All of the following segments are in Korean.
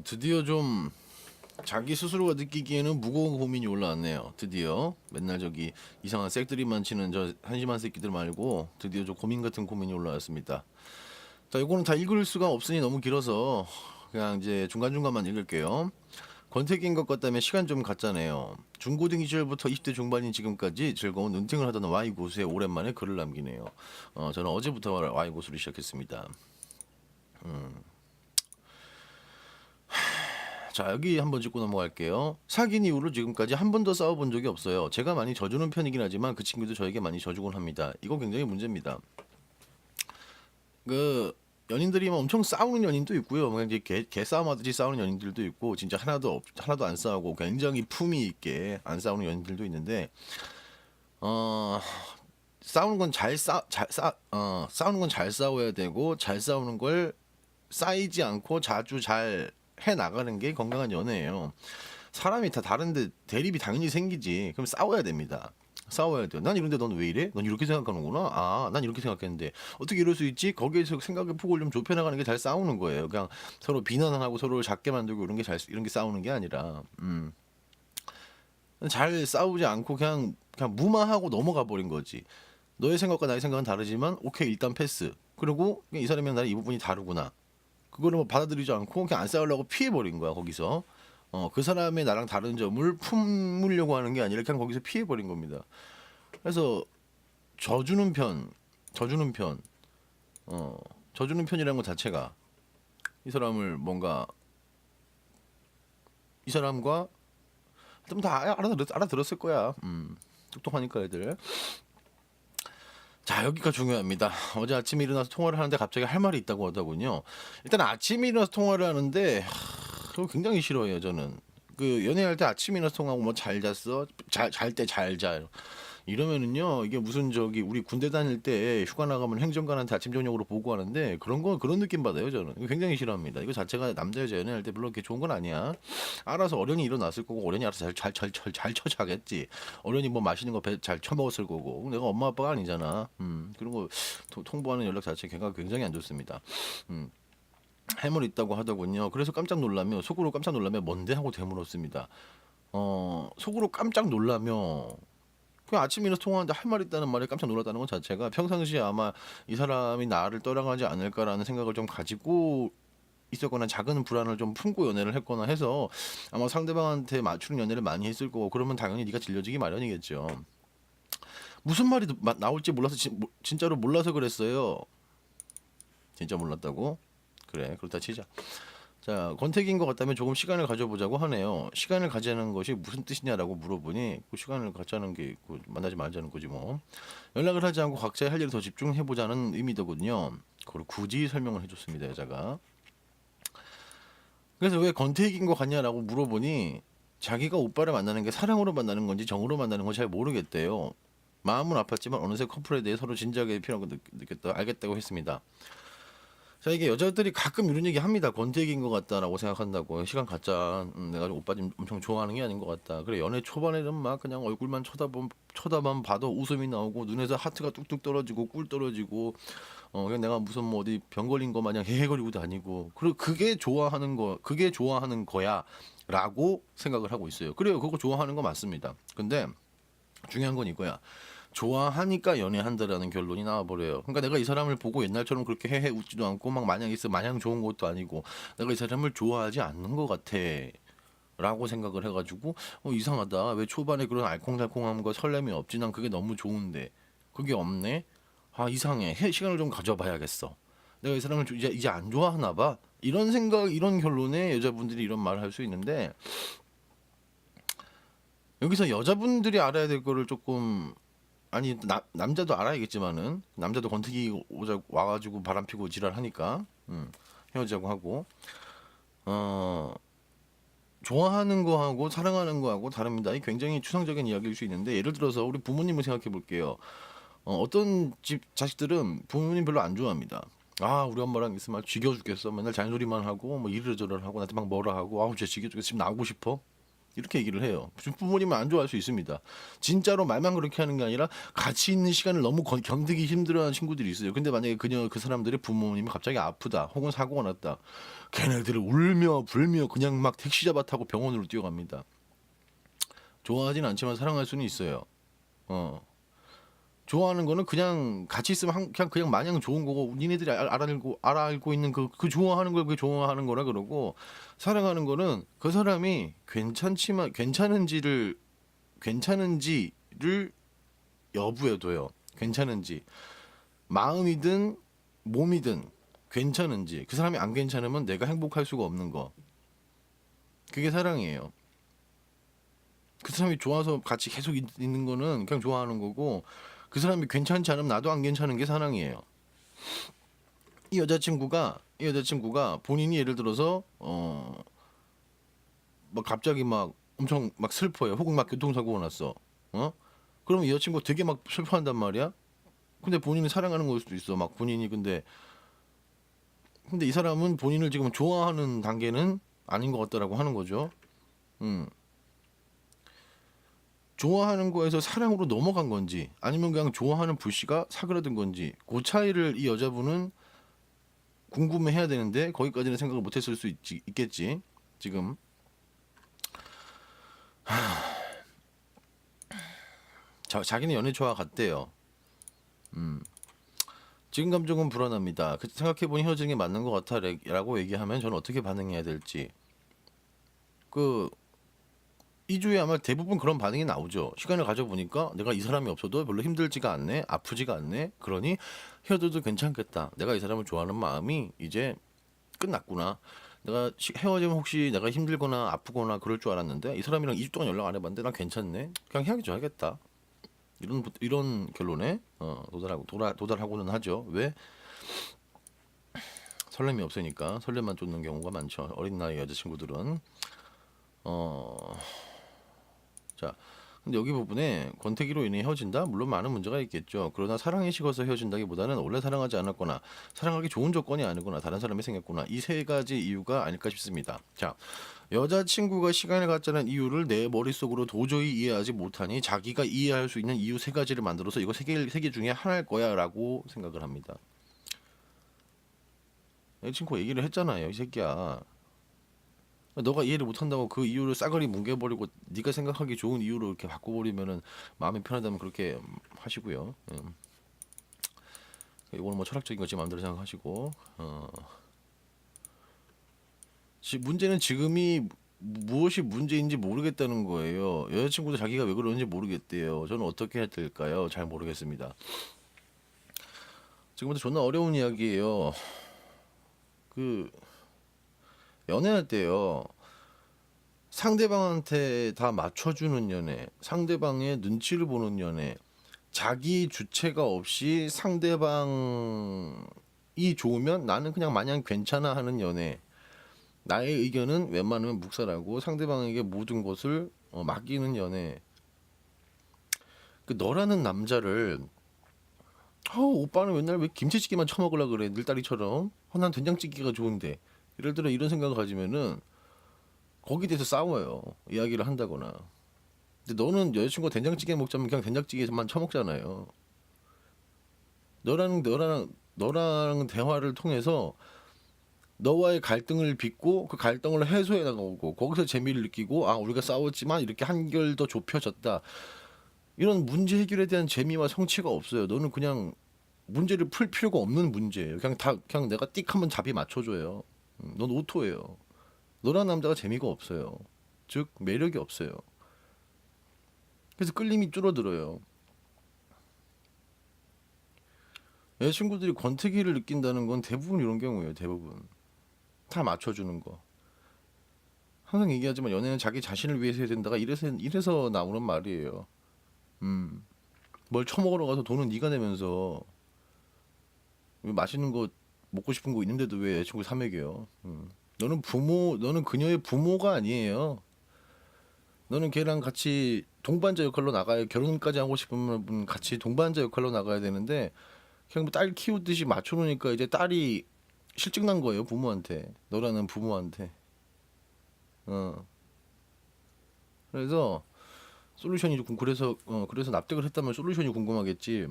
드디어 좀 자기 스스로가 느끼기에는 무거운 고민이 올라왔네요. 드디어 맨날 저기 이상한 색들이만 치는 저 한심한 새끼들 말고 드디어 저 고민 같은 고민이 올라왔습니다. 자, 이거는 다 읽을 수가 없으니 너무 길어서 그냥 이제 중간중간만 읽을게요. 권태기인 것 같다면 시간 좀 갔잖아요. 중고등 시절부터 20대 중반인 지금까지 즐거운 은퇴를 하던 Y 고수에 오랜만에 글을 남기네요. 저는 어제부터 Y 고수를 시작했습니다. 자, 여기 한번 짚고 넘어갈게요. 사귄 이후로 지금까지 한 번도 싸워본 적이 없어요. 제가 많이 져주는 편이긴 하지만 그 친구도 저에게 많이 져주곤 합니다. 이거 굉장히 문제입니다. 그 연인들이 막 엄청 싸우는 연인도 있고요. 그냥 이제 개 싸움 하듯이 싸우는 연인들도 있고, 진짜 하나도 안 싸우고 굉장히 품위 있게 안 싸우는 연인들도 있는데, 어 싸우는 건 싸우는 건 잘 싸워야 되고, 잘 싸우는 걸 쌓이지 않고 자주 잘 해 나가는 게 건강한 연애예요. 사람이 다 다른데 대립이 당연히 생기지. 그럼 싸워야 됩니다. 싸워야 돼요. 난 이런데 넌 왜 이래? 넌 이렇게 생각하는구나. 아, 난 이렇게 생각했는데 어떻게 이럴 수 있지? 거기에서 생각의 폭을 좀 좁혀나가는 게 잘 싸우는 거예요. 그냥 서로 비난하고 서로를 작게 만들고 이런 게 싸우는 게 아니라, 잘 싸우지 않고 그냥 무마하고 넘어가 버린 거지. 너의 생각과 나의 생각은 다르지만 오케이 일단 패스. 그리고 그냥 이 사람이랑 나랑 이 부분이 다르구나. 그거를 뭐 받아들이지 않고 그냥 안 싸우려고 피해 버린 거야 거기서. 그 사람의 나랑 다른 점을 품으려고 하는 게 아니라 그냥 거기서 피해 버린 겁니다. 그래서 져주는 편, 져주는 편, 져주는 편이라는 것 자체가 이 사람을 뭔가 이 사람과 좀 다 알아들었을 거야. 똑똑하니까 애들. 자, 여기가 중요합니다. 어제 아침에 일어나서 통화를 하는데 갑자기 할 말이 있다고 하더군요. 일단 아침에 일어나서 통화를 하는데 그거 굉장히 싫어해요, 저는. 그 연애할 때 아침에 일어나서 통화하고 뭐 잘 잤어? 잘 때 잘 자. 이러면은요, 이게 무슨 저기 우리 군대 다닐 때 휴가 나가면 행정관한테 아침 저녁으로 보고하는데 그런 느낌 받아요, 저는. 이거 굉장히 싫어합니다. 이거 자체가 남자 여자 연애할 때 별로 그렇게 좋은 건 아니야. 알아서 어련히 일어났을 거고 어련히 알아서 잘 쳐자겠지. 어련히 뭐 맛있는 거 잘 처먹었을 거고. 내가 엄마 아빠가 아니잖아. 그런 거 통보하는 연락 자체 걔가 굉장히 안 좋습니다. 음. 해물 있다고 하더군요. 그래서 깜짝 놀라며 속으로 깜짝 놀라며 뭔데 하고 되물었습니다. 속으로 깜짝 놀라며 그냥 아침에 일어나서 통화하는데 할 말 있다는 말에 깜짝 놀랐다는 것 자체가 평상시에 아마 이 사람이 나를 떠나가지 않을까라는 생각을 좀 가지고 있었거나 작은 불안을 좀 품고 연애를 했거나 해서 아마 상대방한테 맞추는 연애를 많이 했을 거고, 그러면 당연히 네가 질려지기 마련이겠죠. 무슨 말이 나올지 몰라서 진짜로 몰라서 그랬어요. 진짜 몰랐다고? 그래, 그렇다 치자. 자, 권태기인 것 같다면 조금 시간을 가져보자고 하네요. 시간을 가지는 것이 무슨 뜻이냐라고 물어보니 그 시간을 갖자는 게 만나지 말자는 거지 뭐. 연락을 하지 않고 각자의 할 일에 더 집중해보자는 의미더군요. 그걸 굳이 설명을 해줬습니다, 여자가. 그래서 왜 권태기인 것 같냐라고 물어보니 자기가 오빠를 만나는 게 사랑으로 만나는 건지 정으로 만나는 건지 잘 모르겠대요. 마음은 아팠지만 어느새 커플에 대해 서로 진지하게 필요하고 느꼈다 알겠다고 했습니다. 자, 이게 여자들이 가끔 이런 얘기 합니다. 권태기인 것 같다라고 생각한다고. 시간 갖자. 내가 오빠 좀 엄청 좋아하는 게 아닌 것 같다. 그래, 연애 초반에는 막 그냥 얼굴만 쳐다만 봐도 웃음이 나오고 눈에서 하트가 뚝뚝 떨어지고 꿀 떨어지고, 그냥 내가 무슨 뭐 어디 병 걸린 거 마냥 헤헤거리고 다니고. 그리고 그게 좋아하는 거야라고 생각을 하고 있어요. 그래요, 그거 좋아하는 거 맞습니다. 근데 중요한 건 이거야. 좋아하니까 연애한다라는 결론이 나와버려요. 그러니까 내가 이 사람을 보고 옛날처럼 그렇게 헤헤 웃지도 않고 막 마냥 좋은 것도 아니고 내가 이 사람을 좋아하지 않는 것 같아 라고 생각을 해가지고 이상하다. 왜 초반에 그런 알콩달콩함과 설렘이 없지? 난 그게 너무 좋은데 그게 없네? 아, 이상해. 시간을 좀 가져봐야겠어. 내가 이 사람을 이제 안 좋아하나 봐. 이런 생각, 이런 결론에 여자분들이 이런 말을 할 수 있는데, 여기서 여자분들이 알아야 될 거를 조금, 아니 남자도 알아야겠지만은, 남자도 권태기 와가지고 바람피고 지랄하니까 헤어지자고 하고, 어 좋아하는 거하고 사랑하는 거하고 다릅니다. 이 굉장히 추상적인 이야기일 수 있는데, 예를 들어서 우리 부모님을 생각해 볼게요. 어떤 집 자식들은 부모님 별로 안 좋아합니다. 아, 우리 엄마랑 있으면 지겨 죽겠어. 맨날 잔소리만 하고 뭐 이러저러 하고 나한테 막 뭐라 하고, 아우 쟤 지겨 죽겠어. 집 나오고 싶어. 이렇게 얘기를 해요. 부모님은 안 좋아할 수 있습니다. 진짜로 말만 그렇게 하는 게 아니라 같이 있는 시간을 너무 견디기 힘들어하는 친구들이 있어요. 근데 만약에 그 사람들의 부모님이 갑자기 아프다 혹은 사고가 났다, 걔네들을 울며 불며 그냥 막 택시 잡아 타고 병원으로 뛰어갑니다. 좋아하진 않지만 사랑할 수는 있어요. 좋아하는 거는 그냥 같이 있으면 그냥 마냥 좋은 거고, 니네들이 알고 있는 그 좋아하는 걸 그게 좋아하는 거라 그러고, 사랑하는 거는 그 사람이 괜찮은지를 여부에 둬요. 괜찮은지, 마음이든 몸이든 괜찮은지. 그 사람이 안 괜찮으면 내가 행복할 수가 없는 거. 그게 사랑이에요. 그 사람이 좋아서 같이 계속 있는 거는 그냥 좋아하는 거고, 그 사람이 괜찮지 않으면 나도 안 괜찮은 게 사랑이에요. 이 여자친구가 본인이 예를 들어서 막 갑자기 막 엄청 막 슬퍼요. 혹은 막 교통사고가 났어. 그러면 이 여자친구 되게 막 슬퍼한단 말이야. 근데 본인이 사랑하는 걸 수도 있어. 막 본인이 근데 이 사람은 본인을 지금 좋아하는 단계는 아닌 것 같다라고 하는 거죠. 음. 좋아하는 거에서 사랑으로 넘어간 건지, 아니면 그냥 좋아하는 불씨가 사그라든 건지, 그 차이를 이 여자분은 궁금해해야 되는데 거기까지는 생각을 못했을 수 있겠지. 지금 자기는 연애 초와 같대요. 지금 감정은 불안합니다. 생각해보니 헤어지는 게 맞는 것 같아라고 얘기하면 저는 어떻게 반응해야 될지. 2주에 아마 대부분 그런 반응이 나오죠. 시간을 가져보니까 내가 이 사람이 없어도 별로 힘들지가 않네, 아프지가 않네. 그러니 헤어져도 괜찮겠다. 내가 이 사람을 좋아하는 마음이 이제 끝났구나. 내가 헤어지면 혹시 내가 힘들거나 아프거나 그럴 줄 알았는데 이 사람이랑 2주 동안 연락 안 해봤는데 난 괜찮네. 그냥 헤어져야겠다. 이런 결론에 도달하고는 하죠. 왜? 설렘이 없으니까. 설렘만 쫓는 경우가 많죠. 어린 나이 여자친구들은. 자, 근데 여기 부분에 권태기로 인해 헤어진다? 물론 많은 문제가 있겠죠. 그러나 사랑이 식어서 헤어진다기보다는 원래 사랑하지 않았거나 사랑하기 좋은 조건이 아니거나 다른 사람이 생겼거나, 이 세 가지 이유가 아닐까 싶습니다. 자, 여자친구가 시간을 갖자는 이유를 내 머릿속으로 도저히 이해하지 못하니 자기가 이해할 수 있는 이유 세 가지를 만들어서 이거 세 개 중에 하나일 거야 라고 생각을 합니다. 여자친구가 얘기를 했잖아요. 이 새끼야, 너가 이해를 못한다고 그 이유를 싸그리 뭉개버리고 네가 생각하기 좋은 이유로 이렇게 바꿔버리면은 마음이 편하다면 그렇게 하시고요. 이거는 뭐 철학적인 거지 마음대로 생각하시고. 문제는 지금이 무엇이 문제인지 모르겠다는 거예요. 여자친구도 자기가 왜 그러는지 모르겠대요. 저는 어떻게 해야 될까요? 잘 모르겠습니다. 지금부터 존나 어려운 이야기예요. 연애할 때요, 상대방한테 다 맞춰주는 연애, 상대방의 눈치를 보는 연애, 자기 주체가 없이 상대방이 좋으면 나는 그냥 마냥 괜찮아 하는 연애, 나의 의견은 웬만하면 묵살하고 상대방에게 모든 것을 맡기는 연애. 너라는 남자를, 오빠는 맨날 왜 김치찌개만 처먹으려 그래, 늘다리처럼. 난 된장찌개가 좋은데. 예를 들어 이런 생각을 가지면은 거기에 대해서 싸워요. 이야기를 한다거나. 근데 너는 여자친구가 된장찌개 먹자면 그냥 된장찌개만 처먹잖아요. 너랑 대화를 통해서 너와의 갈등을 빚고 그 갈등을 해소해 나가고, 거기서 재미를 느끼고, 우리가 싸웠지만 이렇게 한결 더 좁혀졌다. 이런 문제 해결에 대한 재미와 성취가 없어요. 너는 그냥 문제를 풀 필요가 없는 문제예요. 그냥 내가 띡 한번 잡이 맞춰줘요. 넌 오토예요. 너란 남자가 재미가 없어요. 즉 매력이 없어요. 그래서 끌림이 줄어들어요. 여자친구들이 권태기를 느낀다는 건 대부분 이런 경우예요. 대부분 다 맞춰주는 거. 항상 얘기하지만 연애는 자기 자신을 위해서 해야 된다가 이래서 나오는 말이에요. 뭘 처먹으러 가서 돈은 네가 내면서, 왜 맛있는 거 먹고 싶은 거 있는데도 왜 여자친구 사 먹여요? 너는 그녀의 부모가 아니에요. 너는 걔랑 같이 동반자 역할로 나가야, 결혼까지 하고 싶으면 같이 동반자 역할로 나가야 되는데 그냥 뭐딸 키우듯이 맞춰놓으니까 이제 딸이 실증난 거예요, 부모한테. 너라는 부모한테. 어. 그래서 솔루션이 그래서 납득을 했다면 솔루션이 궁금하겠지.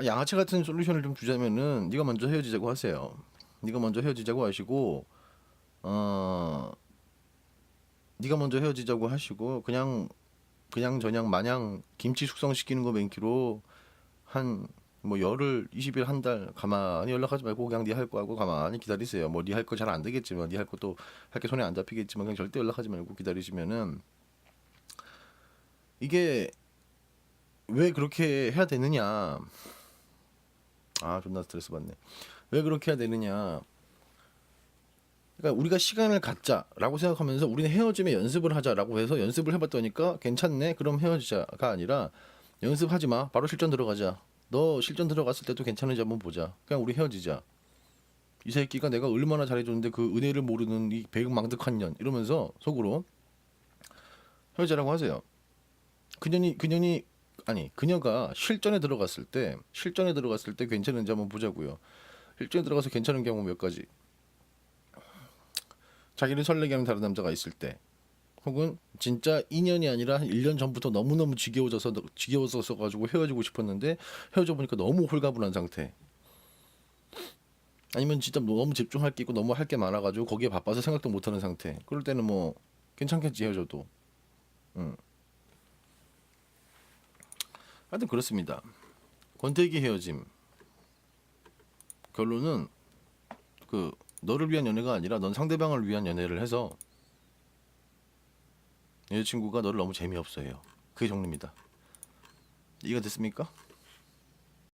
양아치 같은 솔루션을 좀 주자면은 네가 먼저 헤어지자고 하세요. 네가 먼저 헤어지자고 하시고 어 네가 먼저 헤어지자고 하시고 그냥 저냥 마냥 김치 숙성시키는 거 맹키로 한 뭐 열흘 20일 한 달 가만히 연락하지 말고 그냥 네 할 거 하고 가만히 기다리세요. 뭐 네 할 거 잘 안 되겠지만 네 할 것도 할 게 손에 안 잡히겠지만 그냥 절대 연락하지 말고 기다리시면은 이게 왜 그렇게 해야 되느냐. 아 존나 스트레스 받네. 왜 그렇게 해야 되느냐. 그러니까 우리가 시간을 갖자라고 생각하면서 우리는 헤어짐에 연습을 하자라고 해서 연습을 해봤더니까 괜찮네. 그럼 헤어지자가 아니라 연습하지 마. 바로 실전 들어가자. 너 실전 들어갔을 때도 괜찮은지 한번 보자. 그냥 우리 헤어지자. 이 새끼가 내가 얼마나 잘해줬는데 그 은혜를 모르는 이 배은망덕한 년 이러면서 속으로 헤어지자라고 하세요. 그년이 아니 그녀가 실전에 들어갔을 때 괜찮은지 한번 보자고요. 실전에 들어가서 괜찮은 경우 몇 가지. 자기를 설레게 하는 다른 남자가 있을 때, 혹은 진짜 2년이 아니라 한 1년 전부터 너무너무 지겨워서 가지고 헤어지고 싶었는데 헤어져 보니까 너무 홀가분한 상태. 아니면 진짜 너무 집중할 게 있고 너무 할 게 많아가지고 거기에 바빠서 생각도 못하는 상태. 그럴 때는 뭐 괜찮겠지 헤어져도. 음. 하여튼 그렇습니다. 권태기 헤어짐 결론은 그 너를 위한 연애가 아니라 넌 상대방을 위한 연애를 해서 여자친구가 너를 너무 재미없어해요. 그게 정리입니다. 이해가 됐습니까?